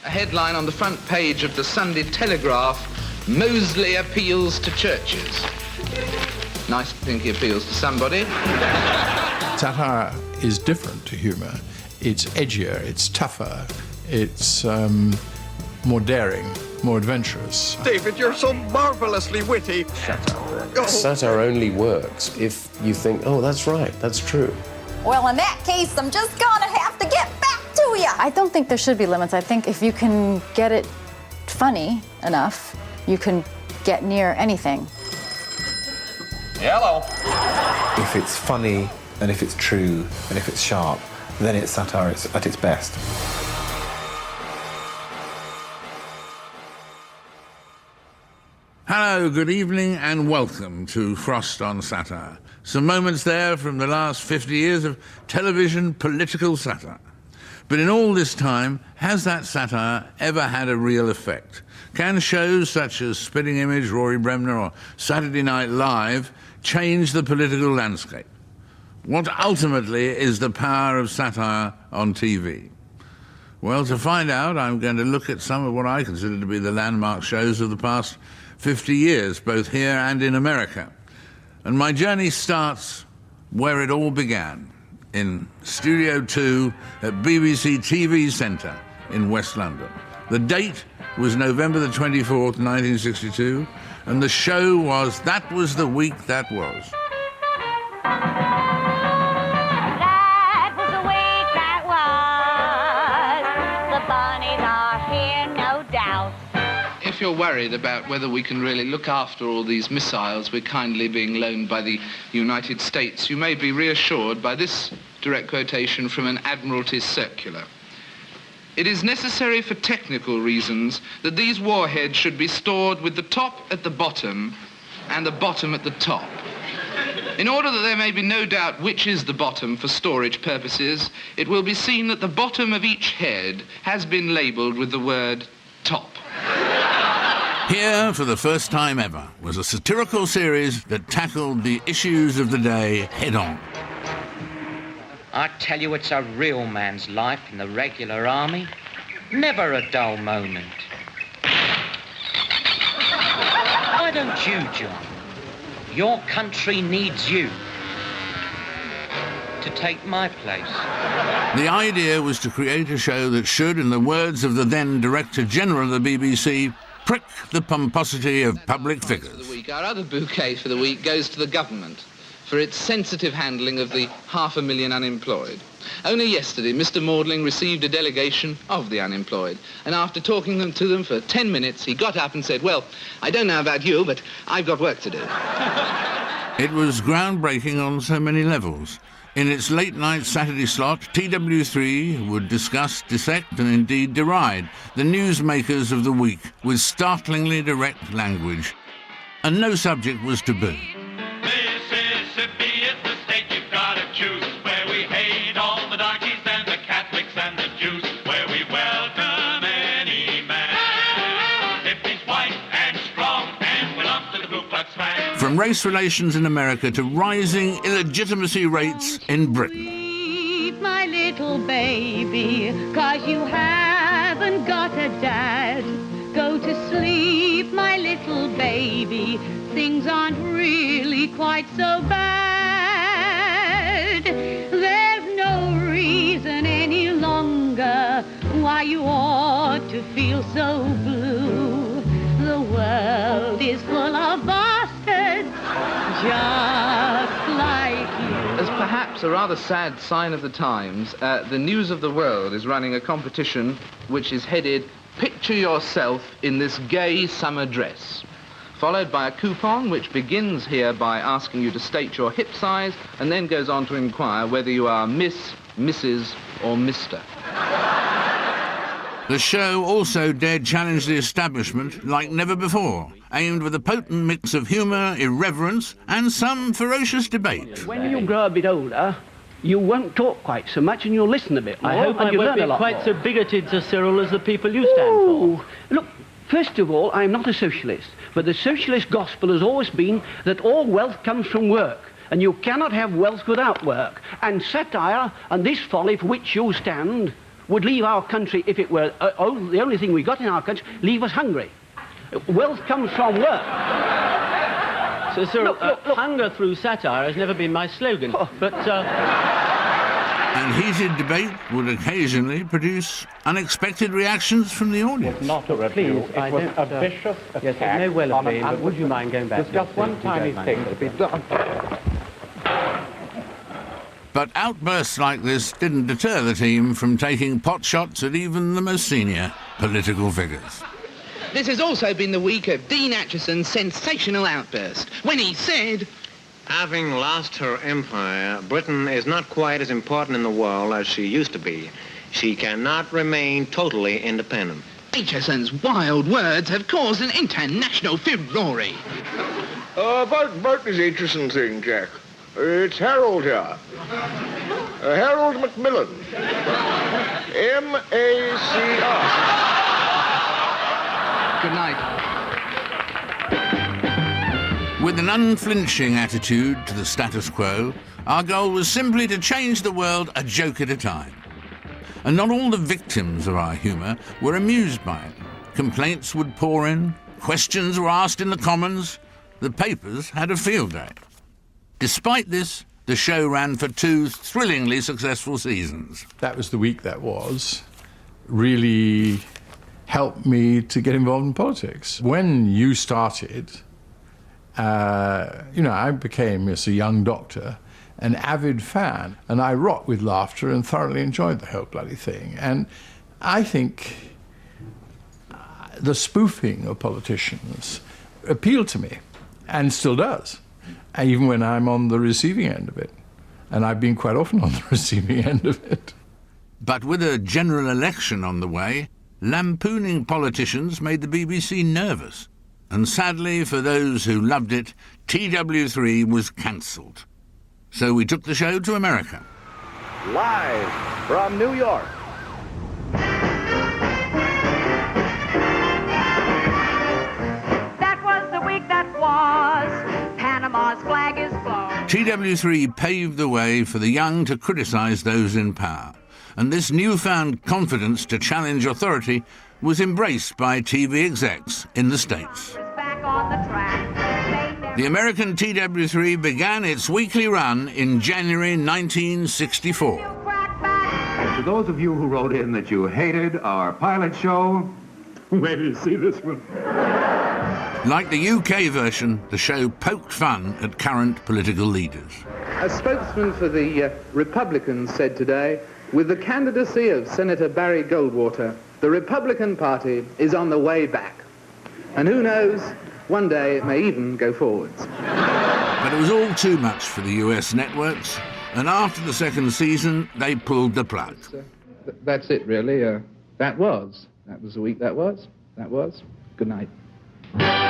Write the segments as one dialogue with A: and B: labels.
A: A headline on the front page of the Sunday Telegraph, Mosley appeals to churches. Nice to think he appeals to somebody.
B: Satire is different to humour. It's edgier, it's tougher, it's more daring, more adventurous.
C: David, you're so marvellously witty.
D: Shut up.
C: Oh.
D: Satire only works if you think, oh, that's right, that's true.
E: Well, in that case, I'm just gonna have to get back to you.
F: I don't think there should be limits. I think if you can get it funny enough, you can get near anything.
G: Hello.
H: If it's funny, and if it's true, and if it's sharp, then it's satire at its best.
I: Hello, good evening, and welcome to Frost on Satire. Some moments there from the last 50 years of television political satire. But in all this time, has that satire ever had a real effect? Can shows such as Spitting Image, Rory Bremner, or Saturday Night Live change the political landscape? What ultimately is the power of satire on TV? Well, to find out, I'm going to look at some of what I consider to be the landmark shows of the past 50 years, both here and in America. And my journey starts where it all began, in Studio 2 at BBC TV Centre in West London. The date was November the 24th, 1962, and the show was That Was the Week That Was.
J: That was the week that was. The bunnies are here, no doubt.
A: If you're worried about whether we can really look after all these missiles we're kindly being loaned by the United States, you may be reassured by this direct quotation from an Admiralty circular. It is necessary for technical reasons that these warheads should be stored with the top at the bottom and the bottom at the top. In order that there may be no doubt which is the bottom for storage purposes, it will be seen that the bottom of each head has been labelled with the word top.
I: Here, for the first time ever, was a satirical series that tackled the issues of the day head-on.
G: I tell you, it's a real man's life in the regular army. Never a dull moment. Why don't you, John? Your country needs you to take my place.
I: The idea was to create a show that should, in the words of the then Director General of the BBC, prick the pomposity of public figures.
A: Our other bouquet for the week goes to the government for its sensitive handling of the 500,000 unemployed. Only yesterday, Mr. Maudling received a delegation of the unemployed, and after talking to them for 10 minutes, he got up and said, well, I don't know about you, but I've got work to do.
I: It was groundbreaking on so many levels. In its late-night Saturday slot, TW3 would discuss, dissect, and indeed deride the newsmakers of the week with startlingly direct language. And no subject was taboo.
K: Mississippi is the state you've got to choose, where we hate all the darkies and the Catholics and the Jews, where we welcome any man, if he's white and strong and belongs to the Ku Klux Klan.
I: From race relations in America to rising illegitimacy rates in Britain.
J: Sleep, my little baby, 'cause you haven't got a dad. Go to sleep, my little baby, things aren't really quite so bad. There's no reason any longer why you ought to feel so blue. The world is full of bastards just like you.
A: As perhaps a rather sad sign of the times, the News of the World is running a competition which is headed Picture Yourself in This Gay Summer Dress, followed by a coupon which begins here by asking you to state your hip size and then goes on to inquire whether you are Miss, Mrs. or Mr.
I: The show also dared challenge the establishment like never before, aimed with a potent mix of humour, irreverence and some ferocious debate.
L: When you grow a bit older, you won't talk quite so much and you'll listen a bit more.
M: I hope I won't be quite so bigoted to Cyril as the people you stand for.
L: Look, first of all, I'm not a socialist, but the socialist gospel has always been that all wealth comes from work, and you cannot have wealth without work. And satire and this folly for which you stand would leave our country, if it were the only thing we got in our country, leave us hungry. Wealth comes from work.
M: So, Cyril,
L: look.
M: hunger through satire has never been my slogan, but...
I: And heated debate would occasionally produce unexpected reactions from the audience.
N: Not a review. It was a vicious attack.
M: Yes, it may well have been, but would you mind going back?
N: There's just one tiny thing to be done.
I: But outbursts like this didn't deter the team from taking pot shots at even the most senior political figures.
A: This has also been the week of Dean Acheson's sensational outburst, when he said,
O: "Having lost her empire, Britain is not quite as important in the world as she used to be. She cannot remain totally independent."
A: Acheson's wild words have caused an international furore.
C: About this Acheson thing, Jack. It's Harold here. Harold Macmillan. M-A-C-R.
A: Good night.
I: With an unflinching attitude to the status quo, our goal was simply to change the world a joke at a time. And not all the victims of our humour were amused by it. Complaints would pour in, questions were asked in the Commons, the papers had a field day. Despite this, the show ran for 2 thrillingly successful seasons.
B: That was the week that was. Really helped me to get involved in politics. When you started, I became, as a young doctor, an avid fan, and I rocked with laughter and thoroughly enjoyed the whole bloody thing. And I think the spoofing of politicians appealed to me, and still does, even when I'm on the receiving end of it. And I've been quite often on the receiving end of it.
I: But with a general election on the way, lampooning politicians made the BBC nervous. And sadly, for those who loved it, TW3 was cancelled. So we took the show to America.
P: Live from New York.
J: That was the week that was. Panama's flag is flown.
I: TW3 paved the way for the young to criticise those in power. And this newfound confidence to challenge authority was embraced by TV execs in the States. The American TW3 began its weekly run in January 1964.
Q: To those of you who wrote in that you hated our pilot show, where do you see this one?
I: Like the UK version, the show poked fun at current political leaders.
R: A spokesman for the Republicans said today, with the candidacy of Senator Barry Goldwater, the Republican Party is on the way back. And who knows, one day it may even go forwards.
I: But it was all too much for the US networks, and after the second season, they pulled the plug.
R: That's it, really. That was the week that was. Good night.
J: That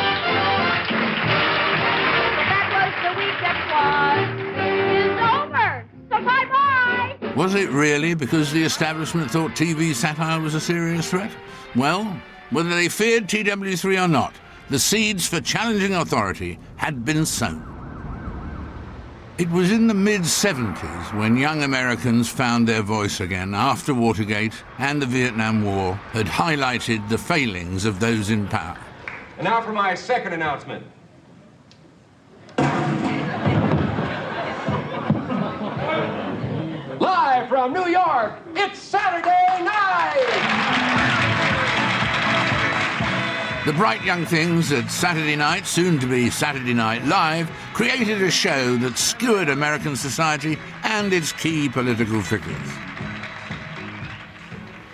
J: was the week that was. It's over. So bye-bye.
I: Was it really because the establishment thought TV satire was a serious threat? Well, whether they feared TW3 or not, the seeds for challenging authority had been sown. It was in the mid-70s when young Americans found their voice again after Watergate and the Vietnam War had highlighted the failings of those in power.
S: And now for my second announcement. Live from New York, it's Saturday night!
I: The bright young things at Saturday Night, soon to be Saturday Night Live, created a show that skewered American society and its key political figures.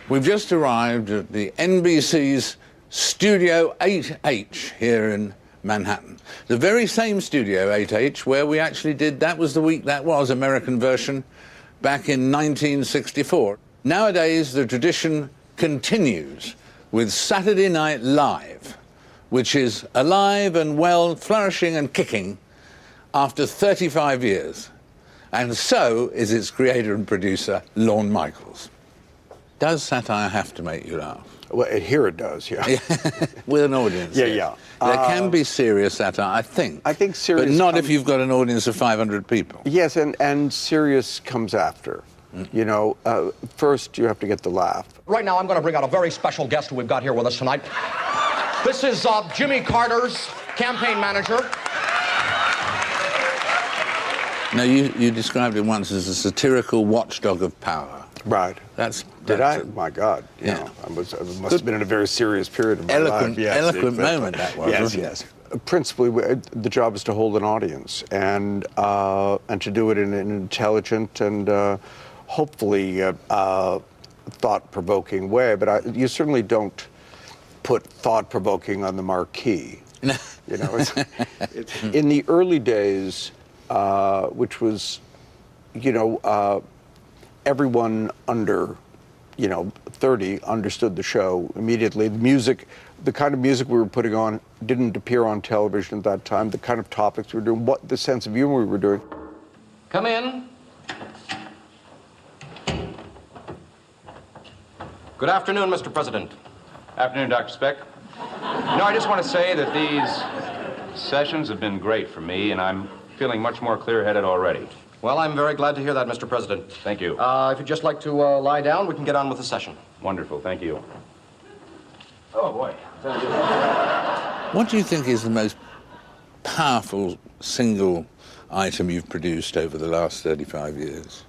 I: We've just arrived at the NBC's Studio 8H here in Manhattan. The very same Studio 8H where we actually did That Was the Week That Was, American version, back in 1964. Nowadays, the tradition continues with Saturday Night Live, which is alive and well, flourishing and kicking after 35 years. And so is its creator and producer, Lorne Michaels. Does satire have to make you laugh?
T: Well, here it does, yeah.
I: With an audience.
T: Yeah.
I: There can be serious satire, I think.
T: I think serious.
I: But not if you've got an audience of 500 people.
T: Yes, and serious comes after. You know, first you have to get the laugh.
U: Right now, I'm going to bring out a very special guest who we've got here with us tonight. This is Jimmy Carter's campaign manager.
I: Now, you described him once as a satirical watchdog of power.
T: Right. Did I? My God. You know, I must have been in a very serious period of my life. Yes,
I: eloquent moment that was, wasn't
T: it? Principally, the job is to hold an audience and to do it in an intelligent and hopefully thought-provoking way. But you certainly don't put thought-provoking on the marquee. You know, it's in the early days, which was, you know, everyone under, 30 understood the show immediately. The music, the kind of music we were putting on didn't appear on television at that time. The kind of topics we were doing, the sense of humor we were doing.
U: Come in. Good afternoon, Mr. President.
V: Afternoon, Dr. Speck. I just want to say that these sessions have been great for me, and I'm feeling much more clear-headed already.
U: Well, I'm very glad to hear that, Mr. President.
V: Thank you.
U: If you'd just like to lie down, we can get on with the session.
V: Wonderful, thank you. Oh, boy.
I: What do you think is the most powerful single item you've produced over the last 35 years?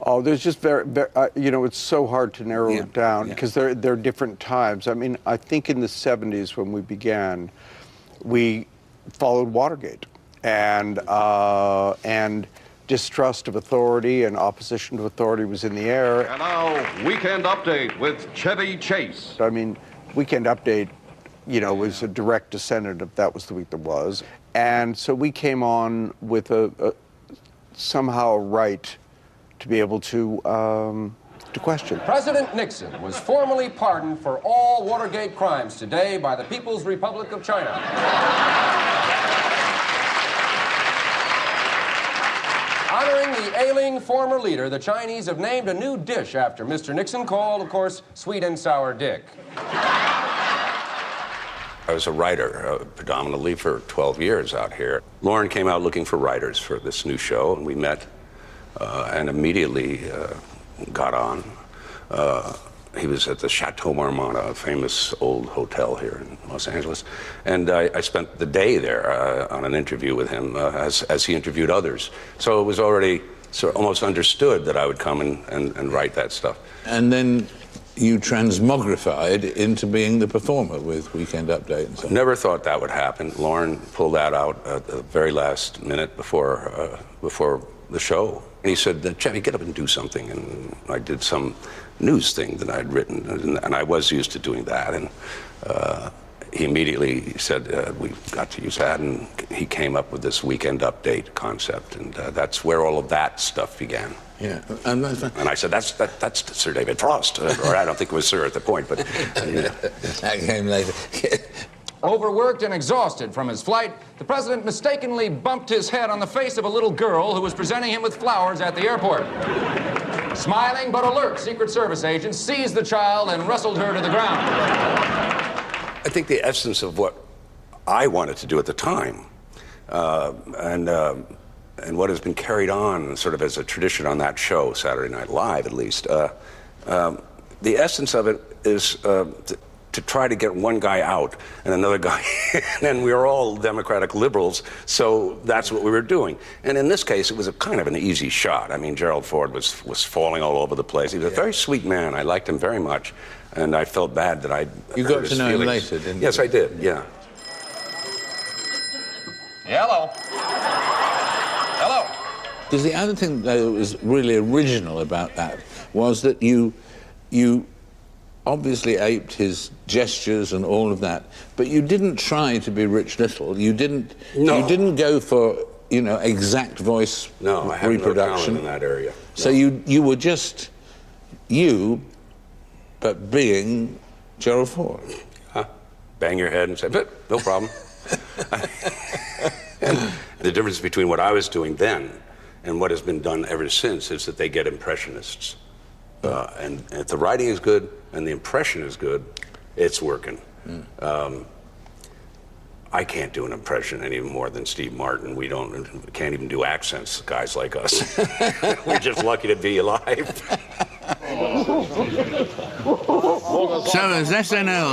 T: Oh, there's just it's so hard to narrow it down because there are different times. I mean, I think in the 70s when we began, we followed Watergate. And distrust of authority and opposition to authority was in the air.
P: And now, Weekend Update with Chevy Chase.
T: I mean, Weekend Update, was a direct descendant of That Was the Week That Was. And so we came on with somehow a right to be able to question.
U: President Nixon was formally pardoned for all Watergate crimes today by the People's Republic of China. Honoring the ailing former leader, the Chinese have named a new dish after Mr. Nixon called, of course, Sweet and Sour Dick.
W: I was a writer predominantly for 12 years out here. Lauren came out looking for writers for this new show, and we met and immediately got on. He was at the Chateau Marmont, a famous old hotel here in Los Angeles. And I spent the day there on an interview with him as he interviewed others. So it was already almost understood that I would come and write that stuff.
I: And then you transmogrified into being the performer with Weekend Update and so on.
W: Never thought that would happen. Lauren pulled that out at the very last minute before the show. And he said, Chevy, get up and do something. And I did some news thing that I'd written, and I was used to doing that. And he immediately said, we've got to use that. And he came up with this Weekend Update concept. And that's where all of that stuff began.
I: Yeah.
W: And I said, that's Sir David Frost. Or I don't think it was Sir at the point, but...
I: That came later.
U: Overworked and exhausted from his flight, the president mistakenly bumped his head on the face of a little girl who was presenting him with flowers at the airport. Smiling but alert Secret Service agents seized the child and wrestled her to the ground.
W: I think the essence of what I wanted to do at the time, and what has been carried on sort of as a tradition on that show, Saturday Night Live at least, the essence of it is to try to get one guy out and another guy in, and we were all Democratic liberals, so that's what we were doing. And in this case, it was a kind of an easy shot. I mean, Gerald Ford was falling all over the place. He was a very sweet man. I liked him very much, and I felt bad that I
I: You got to know him later, didn't you?
W: Yes, I did, yeah.
U: Hello. Hello.
I: Because the other thing that was really original about that was that you obviously aped his gestures and all of that, but you didn't try to be Rich Little. You didn't go for, exact voice reproduction.
W: No, I have no talent in that area.
I: So you were just you, but being Gerald Ford.
W: Bang your head and say, no problem. The difference between what I was doing then and what has been done ever since is that they get impressionists. And if the writing is good and the impression is good, it's working. I can't do an impression any more than Steve Martin. We can't even do accents, guys like us. We're just lucky to be alive.
I: So as SNL